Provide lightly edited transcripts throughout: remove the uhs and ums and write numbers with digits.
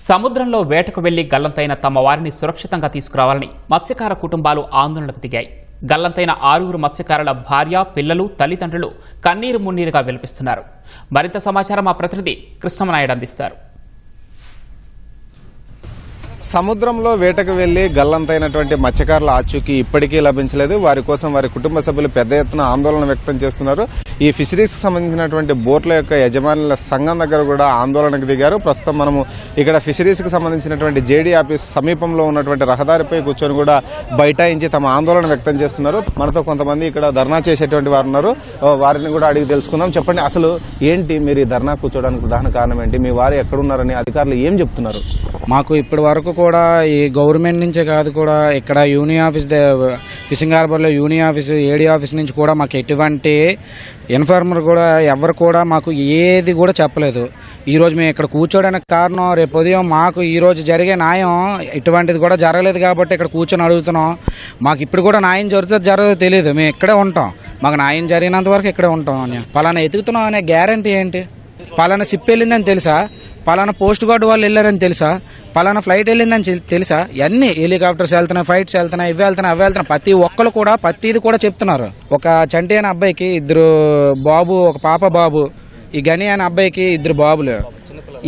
సముద్రంలో వేటకు వెళ్లి గల్లంతైన తమ వారిని సురక్షితంగా తీసుకురావాలని మత్స్యకార కుటుంబాలు ఆందోళనకు దిగాయి. గల్లంతైన 6 మత్స్యకారుల భార్య, పిల్లలు, తల్లిదండ్రులు కన్నీరు మున్నీరుగా విలపిస్తున్నారు. మరింత సమాచారం మా ప్రతినిధి కృష్ణమనాయుడు అందిస్తారు. సముద్రంలో వేటకు వెళ్లి గల్లంతైనటువంటి మత్స్యకారుల ఆచూకీ ఇప్పటికీ లభించలేదు. వారి కోసం వారి కుటుంబ సభ్యులు పెద్ద ఎత్తున ఆందోళన వ్యక్తం చేస్తున్నారు. ఈ ఫిషరీస్ కి సంబంధించినటువంటి బోట్ల యొక్క యజమానుల సంఘం దగ్గర కూడా ఆందోళనకు దిగారు. ప్రస్తుతం మనము ఇక్కడ ఫిషరీస్ కి సంబంధించినటువంటి జేడీ ఆఫీస్ సమీపంలో ఉన్నటువంటి రహదారిపై కూర్చొని కూడా బైఠాయించి తమ ఆందోళన వ్యక్తం చేస్తున్నారు. మనతో కొంతమంది ఇక్కడ ధర్నా చేసేటువంటి వారు ఉన్నారు. వారిని కూడా అడిగి తెలుసుకుందాం. చెప్పండి, అసలు ఏంటి మీరు ఈ ధర్నా కూర్చోడానికి ప్రధాన కారణం ఏంటి? మీ వారు ఎక్కడున్నారని అధికారులు ఏం చెప్తున్నారు? మాకు ఇప్పటి వరకు కూడా ఈ గవర్నమెంట్ నుంచే కాదు, కూడా ఇక్కడ యూనియన్ ఆఫీస్, ఫిషింగ్ హార్బర్లో యూనియన్ ఆఫీస్, ఏడీ ఆఫీస్ నుంచి కూడా మాకు ఎటువంటి ఇన్ఫార్మర్ కూడా ఎవరు కూడా మాకు ఏది కూడా చెప్పలేదు. ఈరోజు మేము ఇక్కడ కూర్చోడానికి కారణం, రేపు ఉదయం మాకు ఈరోజు జరిగే న్యాయం ఇటువంటిది కూడా జరగలేదు కాబట్టి ఇక్కడ కూర్చొని అడుగుతున్నాం. మాకు ఇప్పుడు కూడా న్యాయం జరగదో తెలియదు. మేము ఇక్కడే ఉంటాం. మాకు న్యాయం జరిగినంత వరకు ఇక్కడే ఉంటాం. అని పలానా ఎతుకుతున్నాం అనే గ్యారంటీ ఏంటి? పలానా షిప్ వెళ్ళిందని తెలుసా? పలానా పోస్ట్ గార్డ్ వాళ్ళు వెళ్ళారని తెలుసా? పలానా ఫ్లైట్ వెళ్ళిందని తెలుసా? అన్ని హెలికాప్టర్స్ వెళ్తున్నాయి, ఫ్లైట్స్ వెళ్తున్నాయి, ఇవి వెళ్తున్నాయి, అవి వెళ్తున్నాయి. ప్రతి ఒక్కరు కూడా ప్రతిది కూడా చెప్తున్నారు. ఒక చంటి అనే అబ్బాయికి 2 బాబు, ఒక పాప బాబు. ఈ గని అనే అబ్బాయికి 2 బాబులు.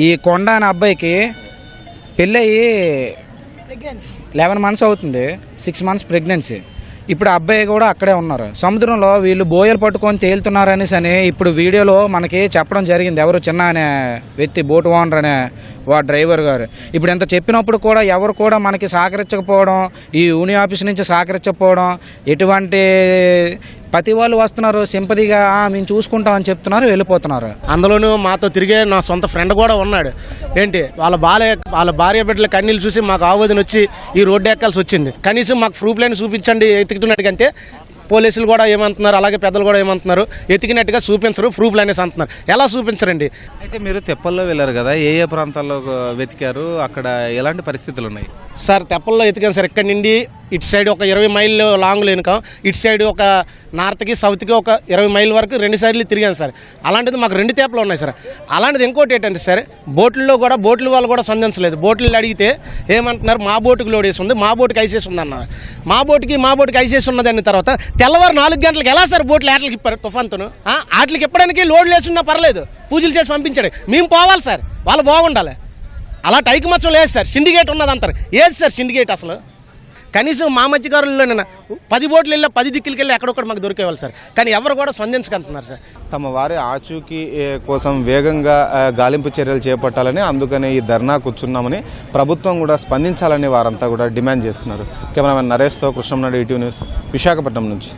ఈ కొండ అనే అబ్బాయికి పెళ్ళయి 11 మంత్స్ అవుతుంది, 6 మంత్స్ ప్రెగ్నెన్సీ. ఇప్పుడు అబ్బాయి కూడా అక్కడే ఉన్నారు. సముద్రంలో వీళ్ళు బోయలు పట్టుకొని తేలుతున్నారు అనేసి అని ఇప్పుడు వీడియోలో మనకి చెప్పడం జరిగింది. ఎవరు చిన్న అనే వ్యక్తి, బోట్ ఓనర్ అనే డ్రైవర్ గారు. ఇప్పుడు ఇంత చెప్పినప్పుడు కూడా ఎవరు కూడా మనకి సహకరించకపోవడం, ఈ యూనియన్ ఆఫీస్ నుంచి సహకరించకపోవడం, ఎటువంటి ప్రతి వాళ్ళు వస్తున్నారు సింపతిగా మేము చూసుకుంటామని చెప్తున్నారు, వెళ్ళిపోతున్నారు. అందులోనూ మాతో తిరిగే నా సొంత ఫ్రెండ్ కూడా ఉన్నాడు. ఏంటి వాళ్ళ భార్య బిడ్డల కన్నీళ్ళు చూసి మాకు ఆవేదన వచ్చి ఈ రోడ్డు ఎక్కాల్సి వచ్చింది. కనీసం మాకు ప్రూఫ్ లైన్ చూపించండి ఎత్తుకుతున్నట్టుకంటే పోలీసులు కూడా ఏమంటున్నారు, అలాగే పెద్దలు కూడా ఏమంటున్నారు, ఎతికినట్టుగా చూపించరు, ప్రూఫ్లు అనేసి అంటున్నారు. ఎలా చూపించరండి? అయితే మీరు తెప్పల్లో వెళ్ళారు కదా, ఏ ప్రాంతాల్లో వెతికారు? అక్కడ ఎలాంటి పరిస్థితులు ఉన్నాయి? సార్ తెప్పల్లో ఎతికాను సార్. ఇక్కడ నుండి ఇటు సైడ్ ఒక 20 మైళ్ళు లాంగ్ లేనుకాం, ఇటు సైడ్ ఒక నార్త్కి సౌత్కి ఒక 20 మైళ్ళ వరకు 2 సైడ్లు తిరిగాను సార్. అలాంటిది మాకు 2 తెప్పలు ఉన్నాయి సార్. అలాంటిది ఇంకోటి ఏంటంటే సార్, బోట్లలో కూడా బోట్ల వాళ్ళు కూడా సంధించలేదు. బోట్లు అడిగితే ఏమంటున్నారు, మా బోటుకి లోడ్ వేసి ఉంది, మా బోటుకి ఐసేసి ఉంది అన్నారు. మా బోటుకి ఐసేసి ఉన్నది అన్న తర్వాత తెల్లవారు 4 గంటలకు ఎలా సార్ బోట్లు ఆటలకి ఇప్పారు తుఫాన్తోను? ఆటలకి ఇప్పడానికి లోడ్ లేసున్నా పర్లేదు, పూజలు చేసి పంపించాడు. మేము పోవాలి సార్, వాళ్ళు బాగుండాలి. అలా టైకి మచ్చం లేదు సార్. సిండికేట్ ఉన్నది అంటారు. ఏది సార్ సిండికేట్? అసలు కనీసం మా మధ్యకారుల్లో 10 బోట్లు వెళ్ళి 10 దిక్కులకి వెళ్ళి ఎక్కడొక్కడు మాకు దొరికేవాళ్ళు సార్. కానీ ఎవరు కూడా స్పందించకంటున్నారు సార్. తమ వారి ఆచూకీ కోసం వేగంగా గాలింపు చర్యలు చేపట్టాలని, అందుకని ఈ ధర్నా కూర్చున్నామని, ప్రభుత్వం కూడా స్పందించాలని వారంతా కూడా డిమాండ్ చేస్తున్నారు. కెమెరామెన్ నరేష్తో కృష్ణమనాయుడు, ఈటీవీ న్యూస్, విశాఖపట్నం నుంచి.